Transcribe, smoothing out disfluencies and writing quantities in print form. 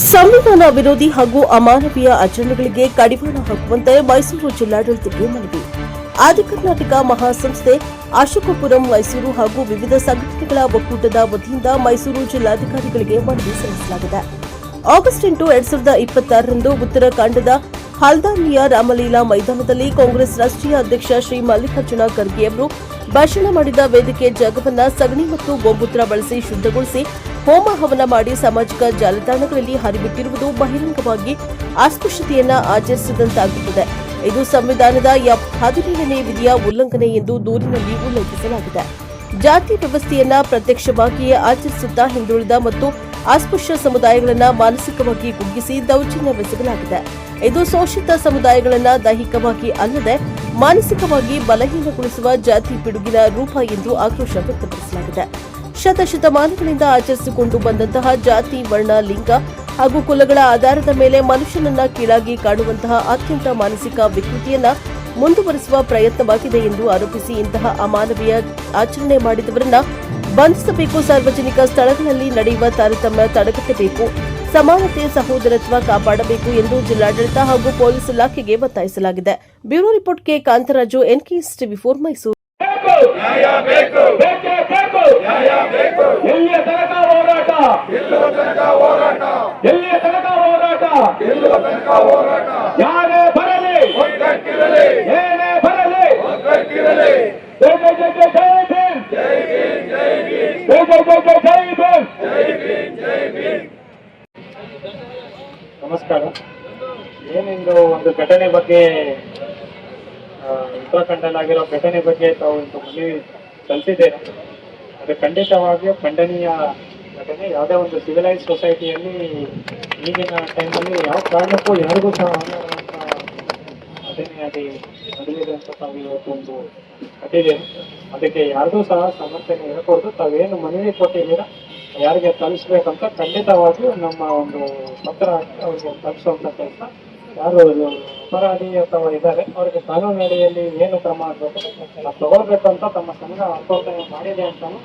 ಸಂವಿಧಾನ ವಿರೋಧಿ ಹಾಗೂ ಅಮಾನವೀಯ ಆಚರಣೆಗಳಿಗೆ ಕಡಿವಾಣ ಹಾಕುವಂತೆ ಮೈಸೂರು ಜಿಲ್ಲಾಡಳಿತಕ್ಕೆ ಮನವಿ. ಆದಿಕರ್ನಾಟಕ ಮಹಾಸಂಸ್ಥೆ ಅಶೋಕಪುರಂ ಮೈಸೂರು ಹಾಗೂ ವಿವಿಧ ಸಂಘಟನೆಗಳ ಒಕ್ಕೂಟದ ವತಿಯಿಂದ ಮೈಸೂರು ಜಿಲ್ಲಾಧಿಕಾರಿಗಳಿಗೆ ಮನವಿ ಸಲ್ಲಿಸಲಾಗಿದೆ. ಆಗಸ್ಟ್ 8, 2026ರಂದು ಉತ್ತರಾಖಂಡದ ಹಲ್ದಾನಿಯ ರಾಮಲೀಲಾ ಮೈದಾನದಲ್ಲಿ ಕಾಂಗ್ರೆಸ್ ರಾಷ್ಟ್ರೀಯ ಅಧ್ಯಕ್ಷ ಶ್ರೀ ಮಲ್ಲಿಕಾರ್ಜುನ ಖರ್ಗೆ ಅವರು ಭಾಷಣ ಮಾಡಿದ ವೇದಿಕೆ ಜಾಗವನ್ನು ಸಗಣಿ ಮತ್ತು ಗೋಮೂತ್ರ ಬಳಸಿ ಶುದ್ಧಗೊಳಿಸಿ ಹೋಮ ಹವನ ಮಾಡಿ ಸಾಮಾಜಿಕ ಜಾಲತಾಣಗಳಲ್ಲಿ ಹರಿಬಿಟ್ಟಿರುವುದು ಬಹಿರಂಗವಾಗಿ ಅಸ್ಪೃಶ್ಯತೆಯನ್ನ ಆಚರಿಸಿದಂತಾಗುತ್ತದೆ. ಇದು ಸಂವಿಧಾನದ 17ನೇ ವಿಧಿಯ ಉಲ್ಲಂಘನೆ ಎಂದು ದೂರಿನಲ್ಲಿ ಉಲ್ಲೇಖಿಸಲಾಗಿದೆ. ಜಾತಿ ವ್ಯವಸ್ಥೆಯನ್ನ ಪ್ರತ್ಯಕ್ಷವಾಗಿಯೇ ಆಚರಿಸುತ್ತಾ ಹಿಂದುಳಿದ ಮತ್ತು ಅಸ್ಪೃಶ್ಯ ಸಮುದಾಯಗಳನ್ನು ಮಾನಸಿಕವಾಗಿ ಕುಗ್ಗಿಸಿ ದೌರ್ಜನ್ಯವೆಸಗಲಾಗಿದೆ. ಇದು ಶೋಷಿತ ಸಮುದಾಯಗಳನ್ನು ದೈಹಿಕವಾಗಿ ಅಲ್ಲದೆ ಮಾನಸಿಕವಾಗಿ ಬಲಹೀನಗೊಳಿಸುವ ಜಾತಿ ಪಿಡುಗಿನ ರೂಪ ಎಂದು ಆಕ್ರೋಶ ವ್ಯಕ್ತಪಡಿಸಲಾಗಿದೆ. ಶತಶತಮಾನಗಳಿಂದ ಆಚರಿಸಿಕೊಂಡು ಬಂದಂತಹ ಜಾತಿ, ವರ್ಣ, ಲಿಂಗ ಹಾಗೂ ಕುಲಗಳ ಆಧಾರದ ಮೇಲೆ ಮನುಷ್ಯನನ್ನ ಕೀಳಾಗಿ ಕಾಣುವಂತಹ ಅತ್ಯಂತ ಮಾನಸಿಕ ವಿಕೃತಿಯನ್ನ ಮುಂದುವರಿಸುವ ಪ್ರಯತ್ನವಾಗಿದೆ ಎಂದು ಆರೋಪಿಸಿ ಇಂತಹ ಅಮಾನವೀಯ ಆಚರಣೆ ಮಾಡಿದವರನ್ನ ಬಂಧಿಸಬೇಕು, ಸಾರ್ವಜನಿಕ ಸ್ಥಳಗಳಲ್ಲಿ ನಡೆಯುವ ತಾರತಮ್ಯ ತಡೆಗಟ್ಟಬೇಕು, ಸಮಾನತೆ ಸಹೋದರತ್ವ ಕಾಪಾಡಬೇಕು ಎಂದು ಜಿಲ್ಲಾಡಳಿತ ಹಾಗೂ ಪೊಲೀಸ್ ಇಲಾಖೆಗೆ ಒತ್ತಾಯಿಸಲಾಗಿದೆ. Bureau report K Kantharaju, NKS TV4 Mysuru. ನಮಸ್ಕಾರ. ಏನಿಂದು ಒಂದು ಘಟನೆ ಬಗ್ಗೆ ಉತ್ತರಾಖಂಡಲ್ಲಾಗಿರೋ ಘಟನೆ ಬಗ್ಗೆ ತಾವು ಮನವಿ ಸಲ್ಲಿಸಿದ್ದೇನೆ. ಅದು ಖಂಡಿತವಾಗಿಯೂ ಖಂಡನೀಯ ಘಟನೆ. ಯಾವುದೇ ಒಂದು ಸಿವಿಲೈಸ್ ಸೊಸೈಟಿಯಲ್ಲಿ ಈಗಿನ ಟೈಮಲ್ಲಿ ಯಾವ ಕಾರಣಕ್ಕೂ ಯಾರಿಗೂ ಸಹ ಘಟನೆಯಾಗಿ ನಡೆದಿದೆ ಅಂತ ತಾವು ಇವತ್ತು ಒಂದು ಕಟ್ಟಿದ್ದೇನೆ. ಅದಕ್ಕೆ ಯಾರಿಗೂ ಸಹ ಸಮರ್ಥನೆ ಹೇಳ್ಕೊಡ್ದು ತಾವೇನು ಮನವಿ ಕೊಟ್ಟಿದ್ದೀರಾ ಯಾರಿಗೆ ತಲುಪಿಸ್ಬೇಕಂತ ಖಂಡಿತವಾಗಿಯೂ ನಮ್ಮ ಒಂದು ಪತ್ರ ಹಾಕಿ ಅವ್ರಿಗೆ ತಲುಪಿಸುವಂಥ ಕೆಲಸ. ಯಾರು ಅಪರಾಧಿ ಅಥವಾ ಇದ್ದಾರೆ ಅವರಿಗೆ ಕಾನೂನು ಅಡಿಯಲ್ಲಿ ಏನು ಕ್ರಮ ಆಗಬೇಕು ತಗೊಳ್ಬೇಕಂತ ತಮ್ಮ ಸಂಘ ಅಪೋದನೆ ಮಾಡಿದೆ ಅಂತಲೂ